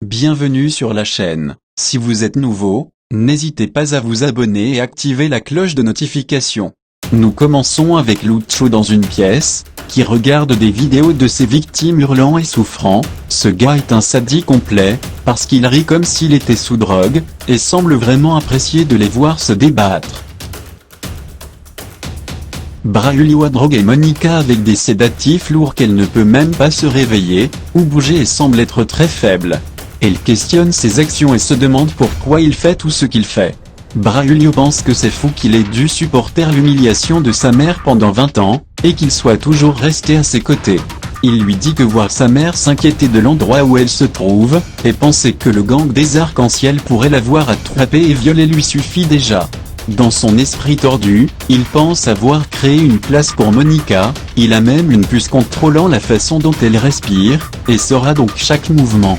Bienvenue sur la chaîne. Si vous êtes nouveau, n'hésitez pas à vous abonner et activer la cloche de notification. Nous commençons avec Lucho dans une pièce, qui regarde des vidéos de ses victimes hurlant et souffrant. Ce gars est un sadique complet, parce qu'il rit comme s'il était sous drogue, et semble vraiment apprécier de les voir se débattre. Braulio a drogué Monica avec des sédatifs lourds qu'elle ne peut même pas se réveiller, ou bouger et semble être très faible. Elle questionne ses actions et se demande pourquoi il fait tout ce qu'il fait. Braulio pense que c'est fou qu'il ait dû supporter l'humiliation de sa mère pendant 20 ans, et qu'il soit toujours resté à ses côtés. Il lui dit que voir sa mère s'inquiéter de l'endroit où elle se trouve, et penser que le gang des arcs-en-ciel pourrait l'avoir attrapée et violée lui suffit déjà. Dans son esprit tordu, il pense avoir créé une place pour Monica, il a même une puce contrôlant la façon dont elle respire, et saura donc chaque mouvement.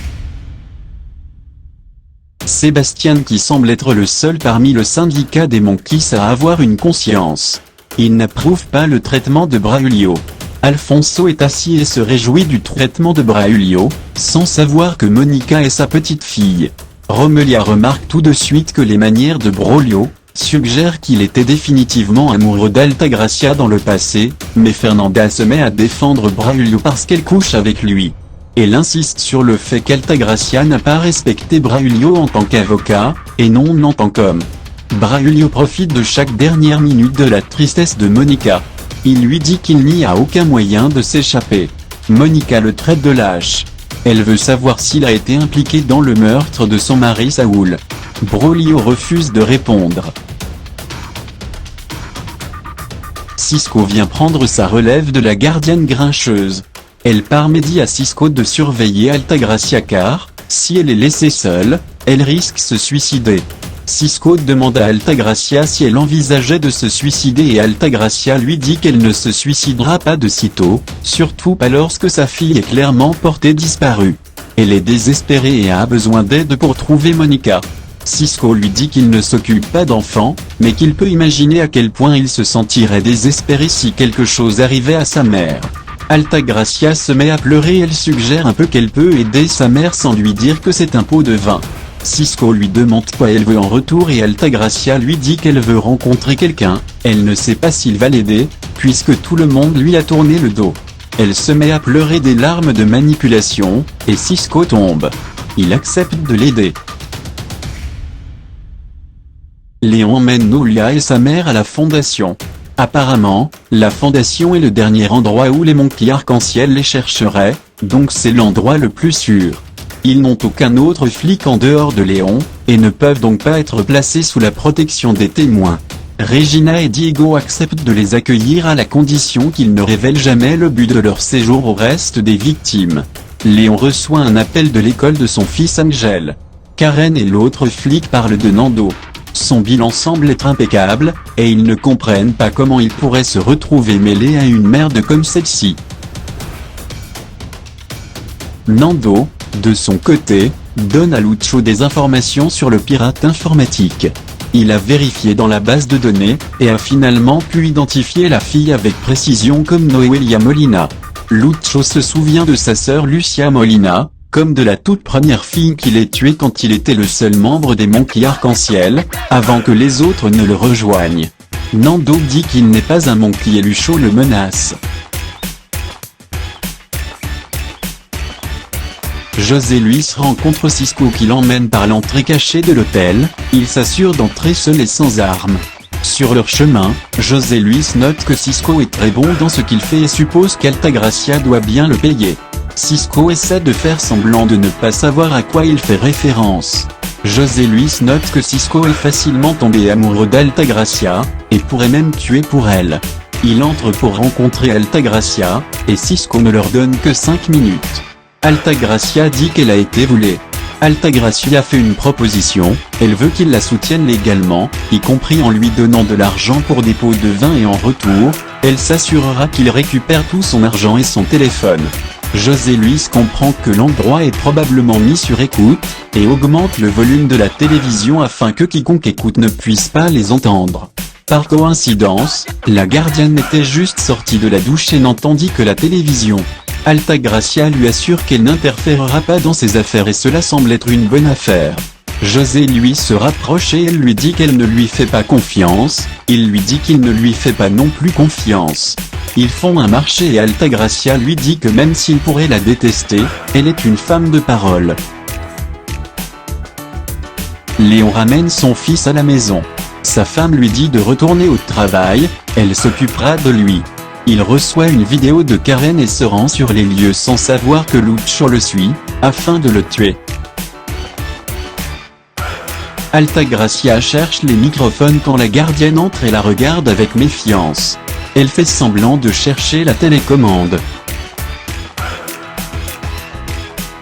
Sébastien qui semble être le seul parmi le syndicat des Monkeys à avoir une conscience. Il n'approuve pas le traitement de Braulio. Alfonso est assis et se réjouit du traitement de Braulio, sans savoir que Monica est sa petite fille. Romelia remarque tout de suite que les manières de Braulio suggèrent qu'il était définitivement amoureux d'Altagracia dans le passé, mais Fernanda se met à défendre Braulio parce qu'elle couche avec lui. Elle insiste sur le fait qu'Altagracia n'a pas respecté Braulio en tant qu'avocat, et non en tant qu'homme. Braulio profite de chaque dernière minute de la tristesse de Monica. Il lui dit qu'il n'y a aucun moyen de s'échapper. Monica le traite de lâche. Elle veut savoir s'il a été impliqué dans le meurtre de son mari Saoul. Braulio refuse de répondre. Cisco vient prendre sa relève de la gardienne grincheuse. Elle permet à Cisco de surveiller Altagracia car, si elle est laissée seule, elle risque de se suicider. Cisco demande à Altagracia si elle envisageait de se suicider et Altagracia lui dit qu'elle ne se suicidera pas de sitôt, surtout pas lorsque sa fille est clairement portée disparue. Elle est désespérée et a besoin d'aide pour trouver Monica. Cisco lui dit qu'il ne s'occupe pas d'enfants, mais qu'il peut imaginer à quel point il se sentirait désespéré si quelque chose arrivait à sa mère. Altagracia se met à pleurer et elle suggère un peu qu'elle peut aider sa mère sans lui dire que c'est un pot de vin. Cisco lui demande quoi elle veut en retour et Altagracia lui dit qu'elle veut rencontrer quelqu'un, elle ne sait pas s'il va l'aider, puisque tout le monde lui a tourné le dos. Elle se met à pleurer des larmes de manipulation, et Cisco tombe. Il accepte de l'aider. Léon emmène Nolia et sa mère à la fondation. Apparemment, la fondation est le dernier endroit où les Monkeys arc-en-ciel les chercheraient, donc c'est l'endroit le plus sûr. Ils n'ont aucun autre flic en dehors de Léon, et ne peuvent donc pas être placés sous la protection des témoins. Regina et Diego acceptent de les accueillir à la condition qu'ils ne révèlent jamais le but de leur séjour au reste des victimes. Léon reçoit un appel de l'école de son fils Angel. Karen et l'autre flic parlent de Nando. Son bilan semble être impeccable, et ils ne comprennent pas comment il pourrait se retrouver mêlé à une merde comme celle-ci. Nando, de son côté, donne à Lucho des informations sur le pirate informatique. Il a vérifié dans la base de données, et a finalement pu identifier la fille avec précision comme Noelia Molina. Lucho se souvient de sa sœur Lucia Molina, comme de la toute première fille qu'il ait tuée quand il était le seul membre des Monkeys arc-en-ciel, avant que les autres ne le rejoignent. Nando dit qu'il n'est pas un Monkey et Lucho le menace. José Luis rencontre Cisco qui l'emmène par l'entrée cachée de l'hôtel, il s'assure d'entrer seul et sans armes. Sur leur chemin, José Luis note que Cisco est très bon dans ce qu'il fait et suppose qu'Altagracia doit bien le payer. Cisco essaie de faire semblant de ne pas savoir à quoi il fait référence. José Luis note que Cisco est facilement tombé amoureux d'Altagracia, et pourrait même tuer pour elle. Il entre pour rencontrer Altagracia, et Cisco ne leur donne que 5 minutes. Altagracia dit qu'elle a été volée. Altagracia fait une proposition, elle veut qu'il la soutienne légalement, y compris en lui donnant de l'argent pour des pots de vin et en retour, elle s'assurera qu'il récupère tout son argent et son téléphone. José Luis comprend que l'endroit est probablement mis sur écoute, et augmente le volume de la télévision afin que quiconque écoute ne puisse pas les entendre. Par coïncidence, la gardienne était juste sortie de la douche et n'entendit que la télévision. Altagracia lui assure qu'elle n'interférera pas dans ses affaires et cela semble être une bonne affaire. José lui se rapproche et elle lui dit qu'elle ne lui fait pas confiance, il lui dit qu'il ne lui fait pas non plus confiance. Ils font un marché et Altagracia lui dit que même s'il pourrait la détester, elle est une femme de parole. Léon ramène son fils à la maison. Sa femme lui dit de retourner au travail, elle s'occupera de lui. Il reçoit une vidéo de Karen et se rend sur les lieux sans savoir que Lucho le suit, afin de le tuer. Altagracia cherche les microphones quand la gardienne entre et la regarde avec méfiance. Elle fait semblant de chercher la télécommande.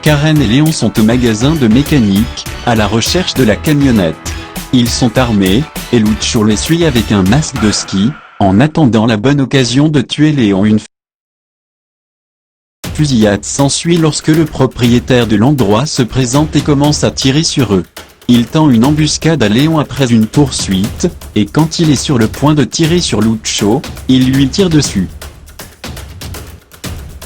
Karen et Léon sont au magasin de mécanique, à la recherche de la camionnette. Ils sont armés, et Lucho les suit avec un masque de ski, en attendant la bonne occasion de tuer Léon. Une fusillade s'ensuit lorsque le propriétaire de l'endroit se présente et commence à tirer sur eux. Il tend une embuscade à Léon après une poursuite, et quand il est sur le point de tirer sur Lucho, il lui tire dessus.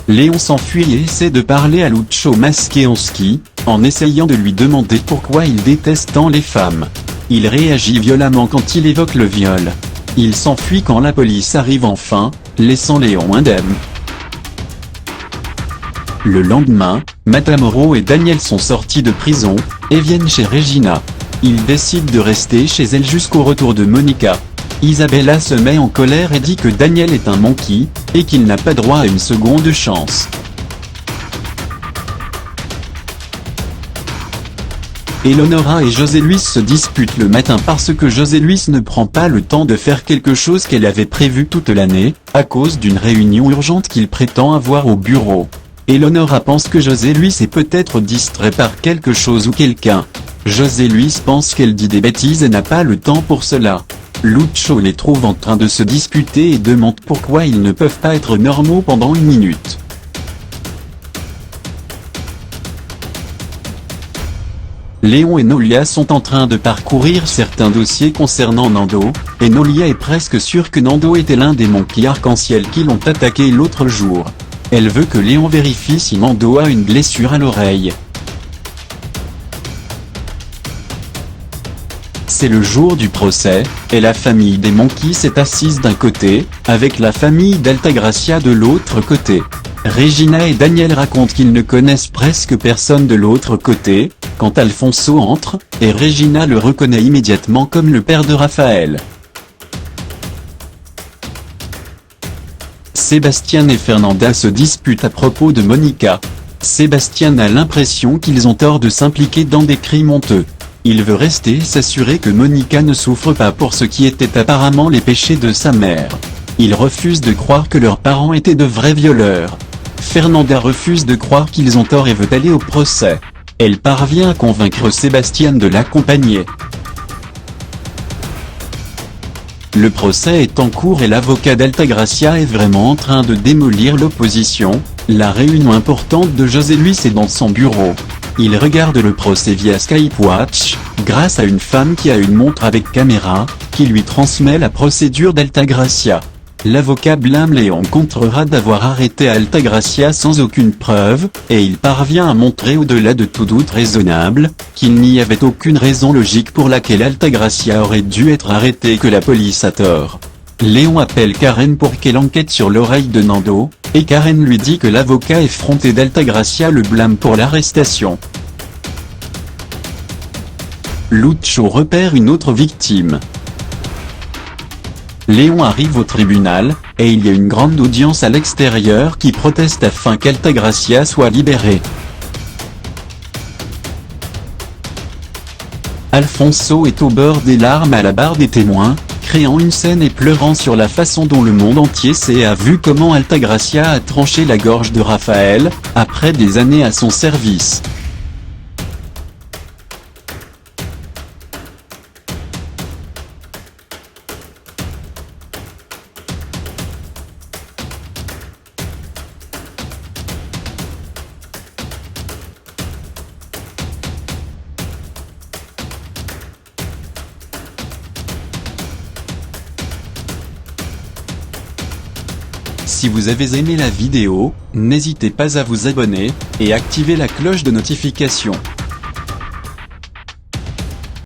Léon s'enfuit et essaie de parler à Lucho masqué en ski, en essayant de lui demander pourquoi il déteste tant les femmes. Il réagit violemment quand il évoque le viol. Il s'enfuit quand la police arrive enfin, laissant Léon indemne. Le lendemain, Matamoro et Daniel sont sortis de prison, et viennent chez Regina. Ils décident de rester chez elle jusqu'au retour de Monica. Isabella se met en colère et dit que Daniel est un monkey, et qu'il n'a pas droit à une seconde chance. Eleonora et José Luis se disputent le matin parce que José Luis ne prend pas le temps de faire quelque chose qu'elle avait prévu toute l'année, à cause d'une réunion urgente qu'il prétend avoir au bureau. Eleonora pense que José Luis est peut-être distrait par quelque chose ou quelqu'un. José Luis pense qu'elle dit des bêtises et n'a pas le temps pour cela. Lucho les trouve en train de se disputer et demande pourquoi ils ne peuvent pas être normaux pendant une minute. Léon et Nolia sont en train de parcourir certains dossiers concernant Nando, et Nolia est presque sûre que Nando était l'un des monkeys arc-en-ciel qui l'ont attaqué l'autre jour. Elle veut que Léon vérifie si Nando a une blessure à l'oreille. C'est le jour du procès, et la famille des monkeys s'est assise d'un côté, avec la famille d'Altagracia de l'autre côté. Regina et Daniel racontent qu'ils ne connaissent presque personne de l'autre côté, quand Alfonso entre, et Regina le reconnaît immédiatement comme le père de Raphaël. Sébastien et Fernanda se disputent à propos de Monica. Sébastien a l'impression qu'ils ont tort de s'impliquer dans des crimes honteux. Il veut rester et s'assurer que Monica ne souffre pas pour ce qui était apparemment les péchés de sa mère. Il refuse de croire que leurs parents étaient de vrais violeurs. Fernanda refuse de croire qu'ils ont tort et veut aller au procès. Elle parvient à convaincre Sébastien de l'accompagner. Le procès est en cours et l'avocat d'Altagracia est vraiment en train de démolir l'opposition. La réunion importante de José Luis est dans son bureau. Il regarde le procès via Skype Watch, grâce à une femme qui a une montre avec caméra, qui lui transmet la procédure d'Altagracia. L'avocat blâme Léon contre Rad d'avoir arrêté Altagracia sans aucune preuve, et il parvient à montrer au-delà de tout doute raisonnable, qu'il n'y avait aucune raison logique pour laquelle Altagracia aurait dû être arrêtée et que la police a tort. Léon appelle Karen pour qu'elle enquête sur l'oreille de Nando, et Karen lui dit que l'avocat effronté d'Altagracia le blâme pour l'arrestation. Lucho repère une autre victime. Léon arrive au tribunal, et il y a une grande audience à l'extérieur qui proteste afin qu'Altagracia soit libérée. Alfonso est au bord des larmes à la barre des témoins, créant une scène et pleurant sur la façon dont le monde entier a vu comment Altagracia a tranché la gorge de Raphaël, après des années à son service. Si vous avez aimé la vidéo, n'hésitez pas à vous abonner, et activer la cloche de notification.